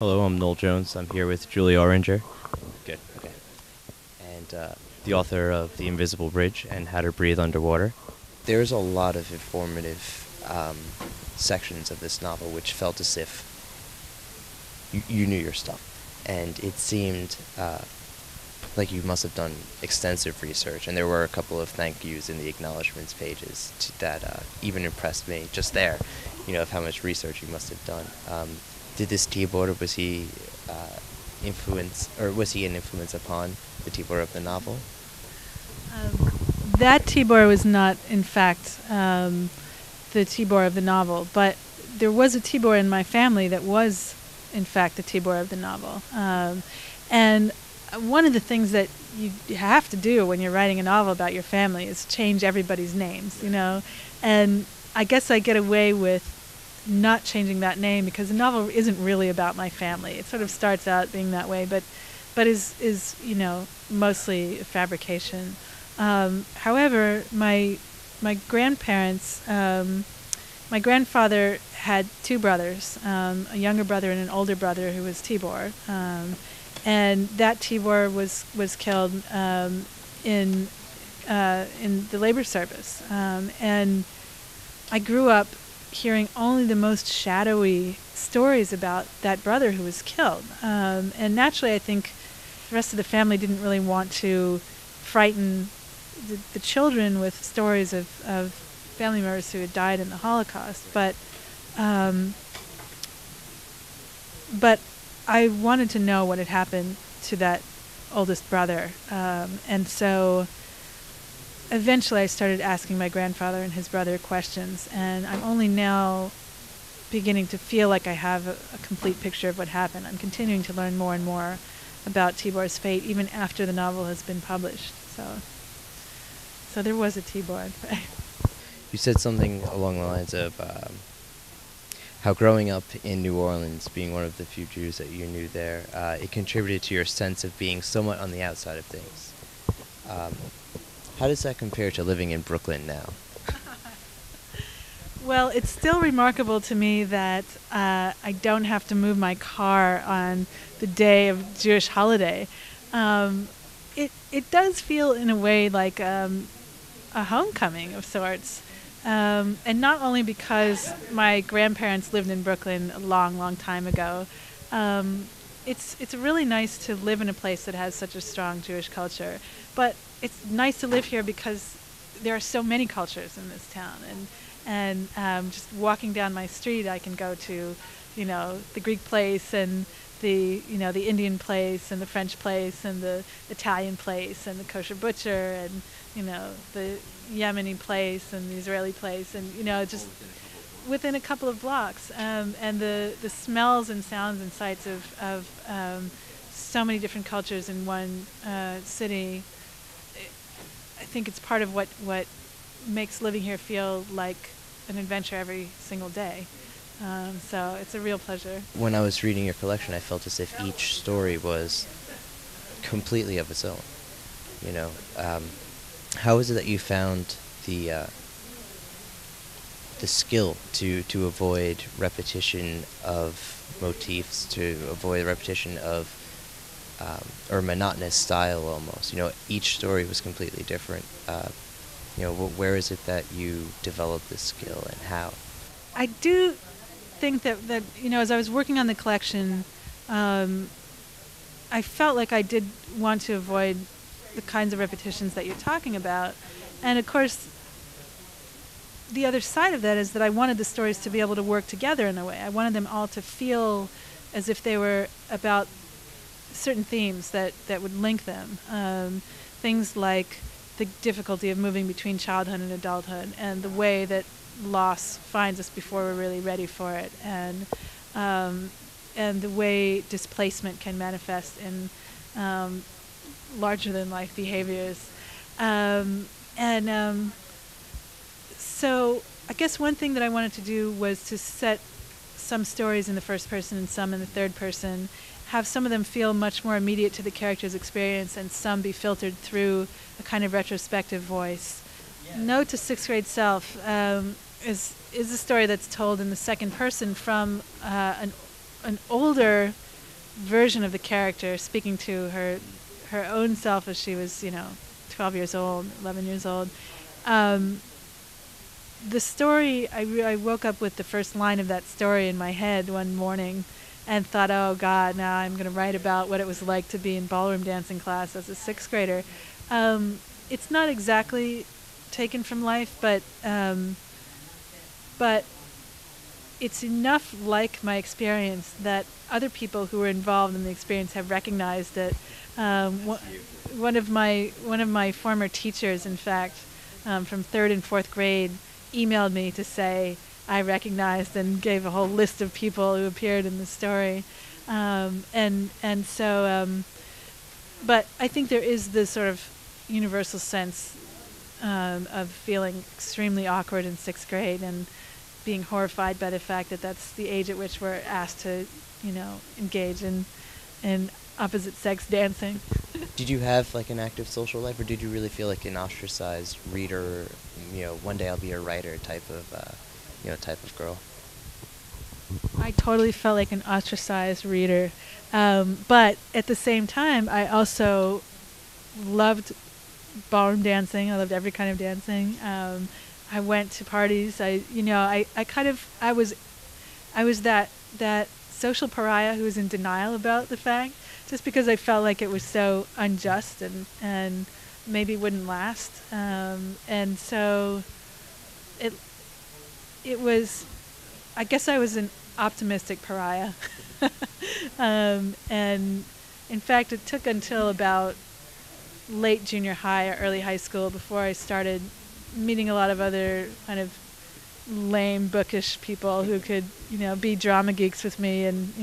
Hello, I'm Noel Jones. I'm here with Julie Orringer. Good. Okay. And the author of The Invisible Bridge and How to Breathe Underwater. There's a lot of informative sections of this novel which felt as if you knew your stuff. And it seemed like you must have done extensive research. And there were a couple of thank yous in the acknowledgments pages that even impressed me just there, of how much research you must have done. Did this Tibor, was he was he an influence upon the Tibor of the novel? That Tibor was not, in fact, the Tibor of the novel, but there was a Tibor in my family that was, in fact, the Tibor of the novel. And one of the things that you have to do when you're writing a novel about your family is change everybody's names, And I guess I get away with not changing that name because the novel isn't really about my family. It sort of starts out being that way, but is mostly a fabrication. However, my grandparents, my grandfather had two brothers, a younger brother and an older brother who was Tibor, and that Tibor was killed in the labor service, and I grew up hearing only the most shadowy stories about that brother who was killed. And naturally, I think the rest of the family didn't really want to frighten the children with stories of family members who had died in the Holocaust. But I wanted to know what had happened to that oldest brother. And so eventually I started asking my grandfather and his brother questions, and I'm only now beginning to feel like I have a complete picture of what happened. I'm continuing to learn more and more about Tibor's fate, even after the novel has been published. So there was a Tibor, in fact. You said something along the lines of how growing up in New Orleans, being one of the few Jews that you knew there, it contributed to your sense of being somewhat on the outside of things. How does that compare to living in Brooklyn now? Well, it's still remarkable to me that I don't have to move my car on the day of Jewish holiday. It does feel in a way like a homecoming of sorts. And not only because my grandparents lived in Brooklyn a long, long time ago. It's really nice to live in a place that has such a strong Jewish culture. But it's nice to live here because there are so many cultures in this town. And just walking down my street, I can go to, the Greek place and the Indian place and the French place and the Italian place and the kosher butcher and, the Yemeni place and the Israeli place and, just within a couple of blocks. And the smells and sounds and sights of so many different cultures in one city, I think it's part of what makes living here feel like an adventure every single day. So it's a real pleasure. When I was reading your collection, I felt as if each story was completely of its own. How is it that you found the skill to avoid repetition of motifs, to avoid repetition of or monotonous style almost? Each story was completely different. Where is it that you developed this skill and how? I do think that as I was working on the collection, I felt like I did want to avoid the kinds of repetitions that you're talking about. And of course, the other side of that is that I wanted the stories to be able to work together in a way. I wanted them all to feel as if they were about certain themes that would link them. Things like the difficulty of moving between childhood and adulthood, and the way that loss finds us before we're really ready for it, and the way displacement can manifest in larger-than-life behaviors. So I guess one thing that I wanted to do was to set some stories in the first person and some in the third person, have some of them feel much more immediate to the character's experience and some be filtered through a kind of retrospective voice. Note to Sixth Grade Self is a story that's told in the second person from an older version of the character, speaking to her own self as she was, 12 years old, 11 years old. The story, I woke up with the first line of that story in my head one morning and thought, oh God, now I'm going to write about what it was like to be in ballroom dancing class as a sixth grader. It's not exactly taken from life, but it's enough like my experience that other people who were involved in the experience have recognized it. One of my former teachers, in fact, from third and fourth grade, emailed me to say I recognized and gave a whole list of people who appeared in the story, and so. But I think there is this sort of universal sense of feeling extremely awkward in sixth grade and being horrified by the fact that that's the age at which we're asked to, engage in opposite sex dancing. Did you have like an active social life, or did you really feel like an ostracized reader, one day I'll be a writer type of girl? I totally felt like an ostracized reader, but at the same time, I also loved ballroom dancing. I loved every kind of dancing. I went to parties. I was that social pariah who was in denial about the fact, just because I felt like it was so unjust and maybe wouldn't last. And so it was, I guess I was an optimistic pariah. And in fact, it took until about late junior high or early high school before I started meeting a lot of other kind of lame, bookish people who could, be drama geeks with me and,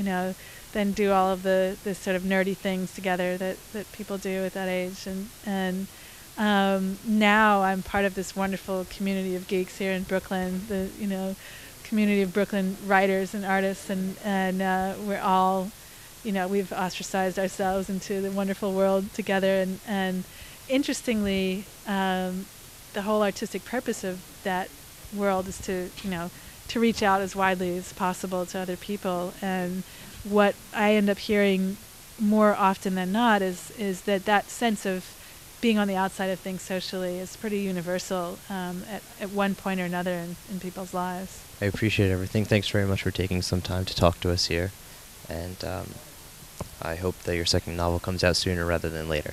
then do all of the sort of nerdy things together that people do at that age. And now I'm part of this wonderful community of geeks here in Brooklyn, the, community of Brooklyn writers and artists, and we're all, we've ostracized ourselves into the wonderful world together. And interestingly, the whole artistic purpose of that world is to reach out as widely as possible to other people. And what I end up hearing more often than not is that sense of being on the outside of things socially is pretty universal at one point or another in people's lives. I appreciate everything. Thanks very much for taking some time to talk to us here. And I hope that your second novel comes out sooner rather than later.